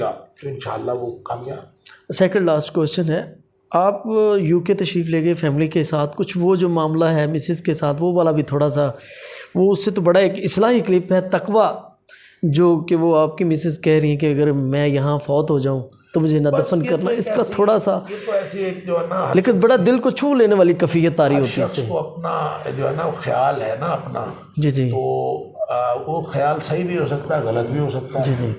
کیا تو انشاءاللہ وہ کامیاب۔ سیکنڈ لاسٹ کوشچن ہے، آپ یو کے تشریف لے گئے فیملی کے ساتھ، کچھ وہ جو معاملہ ہے مسز کے ساتھ وہ والا بھی تھوڑا سا، وہ اس سے تو بڑا ایک اصلاحی کلپ ہے تقویٰ، جو کہ وہ آپ کی مسز کہہ رہی ہیں کہ اگر میں یہاں فوت ہو جاؤں تو مجھے نہ دفن کرنا، اس کا تھوڑا سا یہ تو ایسی ایک جو ہے نا لیکن بڑا دل کو چھو لینے والی کیفیت آ رہی ہوتی ہے اس شخص سے۔ کو اپنا جو ہے نا خیال ہے نا اپنا، جی جی تو وہ خیال صحیح بھی ہو سکتا ہے غلط بھی ہو سکتا ہے، جی جی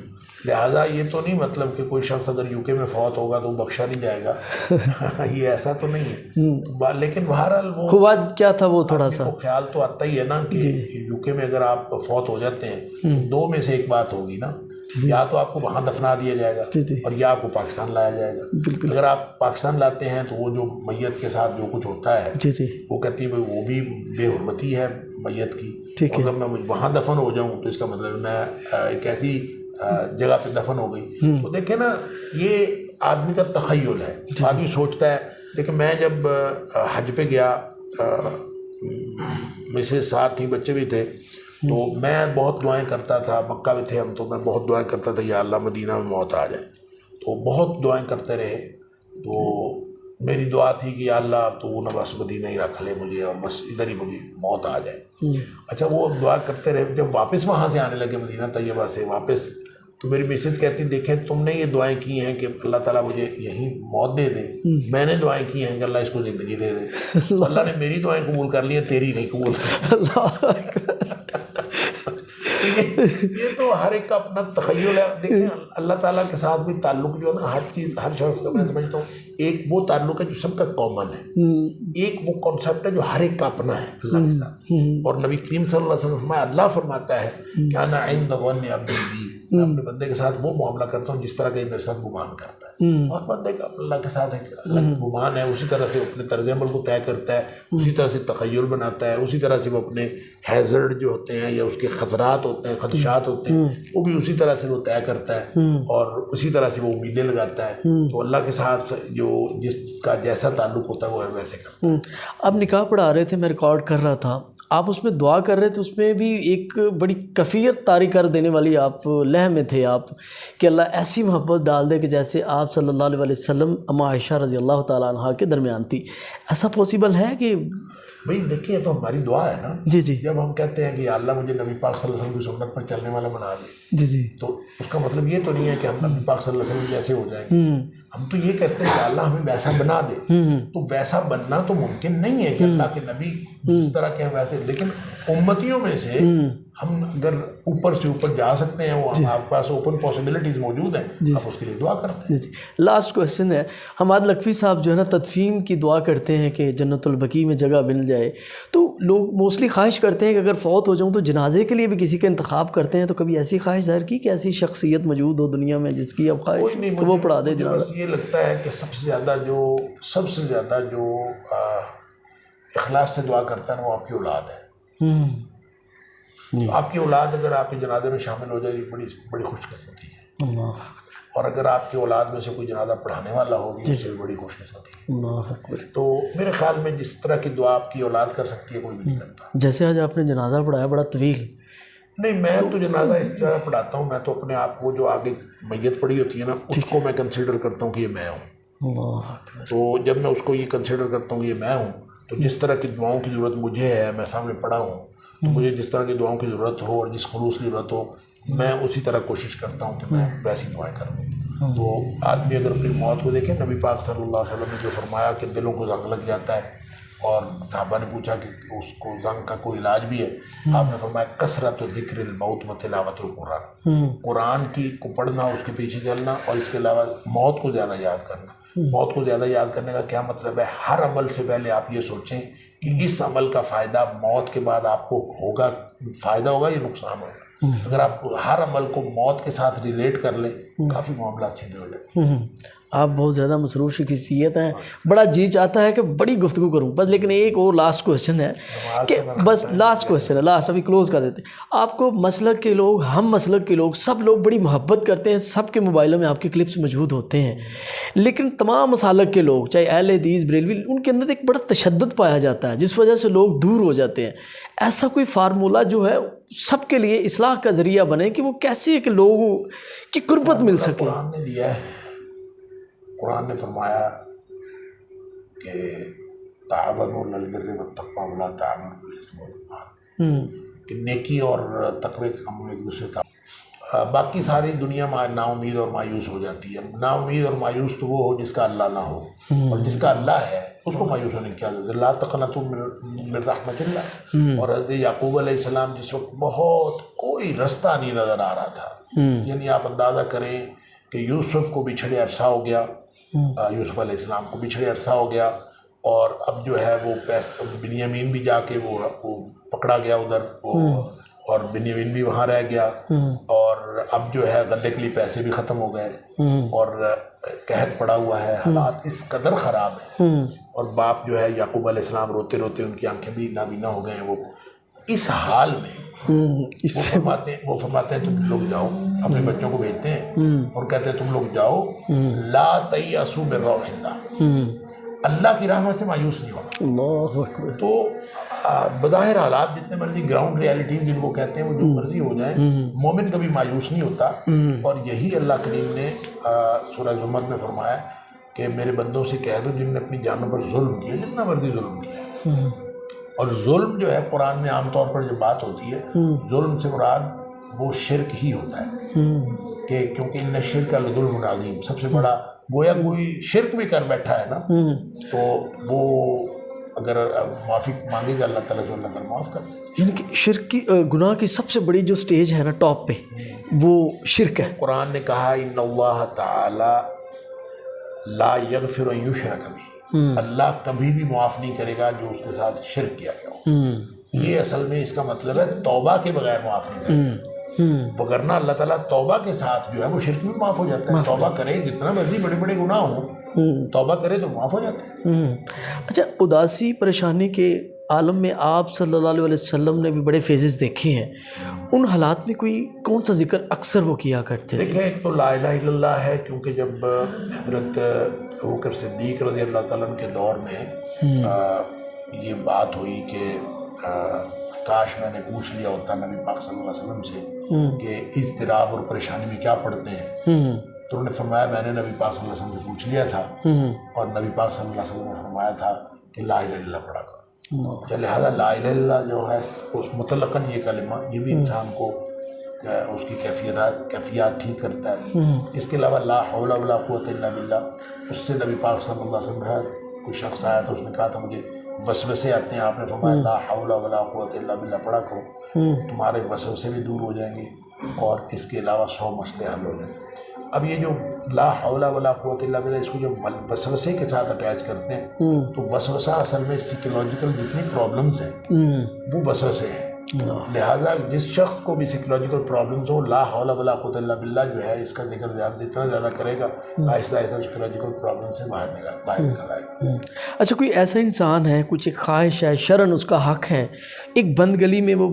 لہٰذا یہ تو نہیں مطلب کہ کوئی شخص اگر یو کے میں فوت ہوگا تو بخشا نہیں جائے گا یہ ایسا تو نہیں ہے، لیکن بہرحال وہ خواج کیا تھا وہ تھوڑا سا کو خیال تو آتا ہی ہے نا کہ یو کے میں اگر آپ فوت ہو جاتے ہیں دو میں سے ایک بات ہوگی نا، یا تو آپ کو وہاں دفنا دیا جائے گا اور یا آپ کو پاکستان لایا جائے گا۔ اگر آپ پاکستان لاتے ہیں تو وہ جو میت کے ساتھ جو کچھ ہوتا ہے جی جی وہ کہتی ہے وہ بھی بے حرمتی ہے میت کی، ٹھیک ہے، اگر میں وہاں دفن ہو جاؤں تو اس کا مطلب میں ایک ایسی جگہ پہ دفن ہو گئی۔ تو دیکھیں نا یہ آدمی کا تخیل ہے، آدمی سوچتا ہے۔ لیکن میں جب حج پہ گیا، میں سے ساتھ ہی بچے بھی تھے، تو میں بہت دعائیں کرتا تھا، مکہ میں تھے ہم تو میں بہت دعائیں کرتا تھا یا اللہ مدینہ میں موت آ جائے، تو بہت دعائیں کرتے رہے۔ تو میری دعا تھی کہ یا اللہ تو نہ بس مدینہ ہی رکھ لے مجھے اور بس ادھر ہی مجھے موت آ جائے۔ اچھا وہ دعا کرتے رہے، جب واپس وہاں سے آنے لگے مدینہ طیبہ سے واپس، تو میری میسج کہتی دیکھیں تم نے یہ دعائیں کی ہیں کہ اللہ تعالیٰ مجھے یہیں موت دے دے، میں نے دعائیں کی ہیں کہ اللہ اس کو زندگی دے دے، اللہ نے میری دعائیں قبول کر لی ہیں، تیری نہیں قبول کر۔ یہ تو ہر ایک کا اپنا تخیل ہے۔ دیکھیں اللہ تعالیٰ کے ساتھ بھی تعلق جو ہے نا ہر چیز ہر شخص کا میں سمجھتا ہوں ایک وہ تعلق ہے جو سب کا کامن ہے، ایک وہ کانسیپٹ ہے جو ہر ایک کا اپنا ہے اللہ کے ساتھ۔ اور نبی کریم صلی اللہ علیہ وسلم فرمایا، اللہ فرماتا ہے کہ انا عند ظن عبدی بی، میں اپنے بندے کے ساتھ وہ معاملہ کرتا ہوں جس طرح کہ میرے ساتھ گمان کرتا ہے، اور بندے کا اللہ کے ساتھ ایک اللہ کا گمان ہے، اسی طرح سے اپنے طرز عمل کو طے کرتا ہے، اسی طرح سے تخیل بناتا ہے، اسی طرح سے وہ اپنے ہیزرڈ جو ہوتے ہیں یا اس کے خطرات ہوتے ہیں خدشات ہوتے ہیں وہ بھی اسی طرح سے وہ طے کرتا ہے اور اسی طرح سے وہ امیدیں لگاتا ہے۔ تو اللہ کے ساتھ جو جس کا جیسا تعلق ہوتا ہے وہ ویسے کرتا ہے۔ آپ نکاح پڑھا رہے تھے، میں ریکارڈ کر رہا تھا، آپ اس میں دعا کر رہے تھے، اس میں بھی ایک بڑی کفیت طاری کر دینے والی آپ لہ میں تھے آپ، کہ اللہ ایسی محبت ڈال دے کہ جیسے آپ صلی اللہ علیہ وسلم اما عائشہ رضی اللہ تعالیٰ عنہ کے درمیان تھی۔ ایسا پاسبل ہے کہ بھئی دیکھیے تو ہماری دعا ہے نا، جی جی جب ہم کہتے ہیں کہ یا اللہ مجھے نبی پاک صلی اللہ علیہ وسلم کی سنت پر چلنے والا بنا دے، جی جی تو اس کا مطلب یہ تو نہیں ہے کہ ہم نبی پاک صلی اللہ علیہ وسلم جیسے ہو جائیں گے، ہم تو یہ کہتے ہیں کہ اللہ ہمیں ویسا بنا دے۔ تو ویسا بننا تو ممکن نہیں ہے کہ اللہ کے نبی جس طرح کے ہیں ویسے، لیکن امتیوں میں سے ہم اگر اوپر سے اوپر جا سکتے ہیں، وہ آپ کے پاس اوپن پاسبلٹیز موجود ہیں، آپ اس کے لیے دعا کرتے ہیں۔ جی لاسٹ کویسچن ہے، حماد لکھوی صاحب جو ہے نا تدفین کی دعا کرتے ہیں کہ جنت البقیع میں جگہ مل جائے، تو لوگ موسٹلی خواہش کرتے ہیں کہ اگر فوت ہو جاؤں تو جنازے کے لیے بھی کسی کا انتخاب کرتے ہیں، تو کبھی ایسی خواہش ظاہر کی کہ ایسی شخصیت موجود ہو دنیا میں جس کی اب خواہش کہ وہ پڑھا دے جنازہ؟ بس یہ لگتا ہے کہ سب سے زیادہ جو اخلاص سے دعا کرتا ہے نا وہ آپ کی اولاد ہے۔ آپ کی اولاد اگر آپ کے جنازے میں شامل ہو جائے بڑی بڑی خوش قسمتی ہے، اور اگر آپ کی اولاد میں سے کوئی جنازہ پڑھانے والا ہوگی اس سے بھی بڑی خوش قسمتی ہے۔ تو میرے خیال میں جس طرح کی دعا آپ کی اولاد کر سکتی ہے کوئی بھی نہیں کرتا۔ جیسے آج آپ نے جنازہ پڑھایا بڑا طویل، نہیں میں تو جنازہ اس طرح پڑھاتا ہوں، میں تو اپنے آپ کو جو آگے میت پڑی ہوتی ہے نا اس کو میں کنسیڈر کرتا ہوں کہ یہ میں ہوں۔ تو جب میں اس کو یہ کنسیڈر کرتا ہوں کہ یہ میں ہوں، تو جس طرح کی دعاؤں کی ضرورت مجھے ہے، میں سامنے پڑا ہوں، تو مجھے جس طرح کی دعاؤں کی ضرورت ہو اور جس خلوص کی ضرورت ہو میں اسی طرح کوشش کرتا ہوں کہ میں ویسی دعائیں کروں۔ تو آدمی اگر اپنی موت کو دیکھیں، نبی پاک صلی اللہ علیہ وسلم نے جو فرمایا کہ دلوں کو زنگ لگ جاتا ہے، اور صحابہ نے پوچھا کہ اس کو زنگ کا کوئی علاج بھی ہے؟ آپ نے فرمایا کثرت ذکر الموت و تلاوت القرآن، قرآن کی کو پڑھنا، اس کے پیچھے چلنا، اور اس کے علاوہ موت کو زیادہ یاد کرنا۔ موت کو زیادہ یاد کرنے کا کیا مطلب ہے؟ ہر عمل سے پہلے آپ یہ سوچیں کہ اس عمل کا فائدہ موت کے بعد آپ کو ہوگا، فائدہ ہوگا یا نقصان ہوگا۔ اگر آپ ہر عمل کو موت کے ساتھ ریلیٹ کر لیں کافی معاملات سیدھے ہو جاتے ہیں۔ آپ بہت زیادہ مصروف شخصیت ہیں، بڑا جی چاہتا ہے کہ بڑی گفتگو کروں بس، لیکن ایک اور لاسٹ کویسچن ہے کہ بس لاسٹ کویسچن ہے، لاسٹ ابھی کلوز کر دیتے ہیں۔ آپ کو مسلک کے لوگ، ہم مسلک کے لوگ، سب لوگ بڑی محبت کرتے ہیں، سب کے موبائلوں میں آپ کے کلپس موجود ہوتے ہیں، لیکن تمام مسالک کے لوگ چاہے اہل حدیث بریلوی، ان کے اندر ایک بڑا تشدد پایا جاتا ہے جس وجہ سے لوگ دور ہو جاتے ہیں۔ ایسا کوئی فارمولہ جو ہے سب کے لیے اصلاح کا ذریعہ بنے کہ وہ کیسے کہ لوگوں کی قربت مل سکے. قرآن نے دیا ہے. قرآن نے فرمایا کہ تعاونوا علی البر والتقوی ولا تعاونوا علی الاثم والعدوان، کہ نیکی اور تقوی کے کاموں میں ایک دوسرے کا. باقی ساری دنیا نا امید اور مایوس ہو جاتی ہے. نا امید اور مایوس تو وہ ہو جس کا اللہ نہ ہو، اور جس کا اللہ ہے اس کو مایوس ہونے کی کیا ضرورت ہے. لا تقنطوا من رحمت اللہ. اور حضرت یعقوب علیہ السلام جس وقت بہت کوئی رستہ نہیں نظر آ رہا تھا، یعنی آپ اندازہ کریں کہ یوسف کو بچھڑے عرصہ ہو گیا، یوسف علیہ السلام کو بچھڑے عرصہ ہو گیا، اور اب جو ہے وہ بنیامین بھی جا کے وہ پکڑا گیا ادھر، اور بنیامین بھی وہاں رہ گیا، اور اب جو ہے غلے کے لیے پیسے بھی ختم ہو گئے، اور قحط پڑا ہوا ہے. حالات اس قدر خراب ہیں، اور باپ جو ہے یعقوب علیہ السلام روتے روتے ان کی آنکھیں بھی نابینا ہو گئے ہیں. وہ اس حال میں وہ فرماتے ہیں تم لوگ جاؤ، اپنے بچوں کو بھیجتے ہیں اور کہتے ہیں تم لوگ جاؤ، لا تیأسوا من روح اللہ، اللہ کی رحمت سے مایوس نہیں ہونا. اللہ اکبر. تو بظاہر حالات جتنے مرضی گراؤنڈ ریالٹیز جن کو کہتے ہیں وہ جو مرضی ہو جائیں، مومن کبھی مایوس نہیں ہوتا. اور یہی اللہ کریم نے سورہ زمر میں فرمایا کہ میرے بندوں سے کہہ دو جن نے اپنی جانوں پر ظلم کیا، جتنا مرضی ظلم کیا. اور ظلم جو ہے قرآن میں عام طور پر جب بات ہوتی ہے ظلم سے مراد وہ شرک ہی ہوتا ہے، کہ کیونکہ ان الشرک لظلم عظیم، سب سے بڑا گویا کوئی شرک بھی کر بیٹھا ہے نا، تو وہ اگر معافی مانگے گا اللہ تعالیٰ تو اللہ تعالیٰ معاف کر دے. یعنی کہ شرک کی گناہ کی سب سے بڑی جو سٹیج ہے نا ٹاپ پہ، وہ شرک ہے. قرآن نے کہا ان اللہ تعالی لا یغفر ان یشرک بہ، اللہ کبھی بھی معاف نہیں کرے گا جو اس کے ساتھ شرک کیا گیا ہو. یہ اصل میں اس کا مطلب ہے توبہ کے بغیر معاف نہیں کرے گا. وگرنہ اللہ تعالیٰ توبہ کے ساتھ جو ہے وہ شرک بھی معاف ہو جاتا ہے. توبہ کرے، جتنا مرضی بڑے بڑے گناہ ہوں، توبہ کرے تو معاف ہو جاتے ہیں. اچھا، اداسی پریشانی کے عالم میں آپ صلی اللہ علیہ وسلم نے بھی بڑے فیزز دیکھے ہیں. ان حالات میں کوئی کون سا ذکر اکثر وہ کیا کرتے تھے؟ دیکھیں، ایک تو لا الہ الا اللہ ہے، کیونکہ جب حضرت ابوبکر صدیق رضی اللہ تعالیٰ عنہ کے دور میں یہ بات ہوئی کہ کاش میں نے پوچھ لیا ہوتا نبی پاک صلی اللہ علیہ وسلم سے کہ اضطراب اور پریشانی میں کیا پڑھتے ہیں، تو انہوں نے فرمایا میں نے نبی پاک صلی اللہ علیہ وسلم سے پوچھ لیا تھا، اور نبی پاک صلی اللہ علیہ وسلم نے فرمایا تھا کہ لا الہ الا اللہ پڑھا کرو. لہٰذا لا الہ الا اللہ جو ہے اس مطلقاً یہ کلمہ یہ بھی انسان کو اس کی کیفیات ٹھیک کرتا ہے. اس کے علاوہ لا حول ولا قوت الا باللہ، اس سے نبی پاک صلی اللہ علیہ وسلم ہے کوئی شخص آیا تھا، اس نے کہا تھا مجھے وسوسے آتے ہیں، آپ نے فرمایا لا حول ولا قوت الا باللہ پڑھا کرو، تمہارے وسوسے بھی دور ہو جائیں گے اور اس کے علاوہ 100 مسئلے حل ہو جائیں گے. اب یہ جو لا حول ولا قوت الا باللہ اس کو جب وسوسے کے ساتھ اٹیچ کرتے ہیں تو وسوسہ اصل میں سائیکولوجیکل جتنی پرابلمز ہیں وہ وسوسے ہیں. لہٰذا جس شخص کو بھی سائیکولوجیکل پرابلمز ہو، لا حول ولا قوت الا باللہ جو ہے اس کا ذکر جتنا زیادہ کرے گا آہستہ آہستہ سائیکولوجیکل پرابلم سے باہر نکل آئے گا. اچھا، کوئی ایسا انسان ہے، کچھ ایک خواہش ہے، شرن اس کا حق ہے، ایک بند گلی میں وہ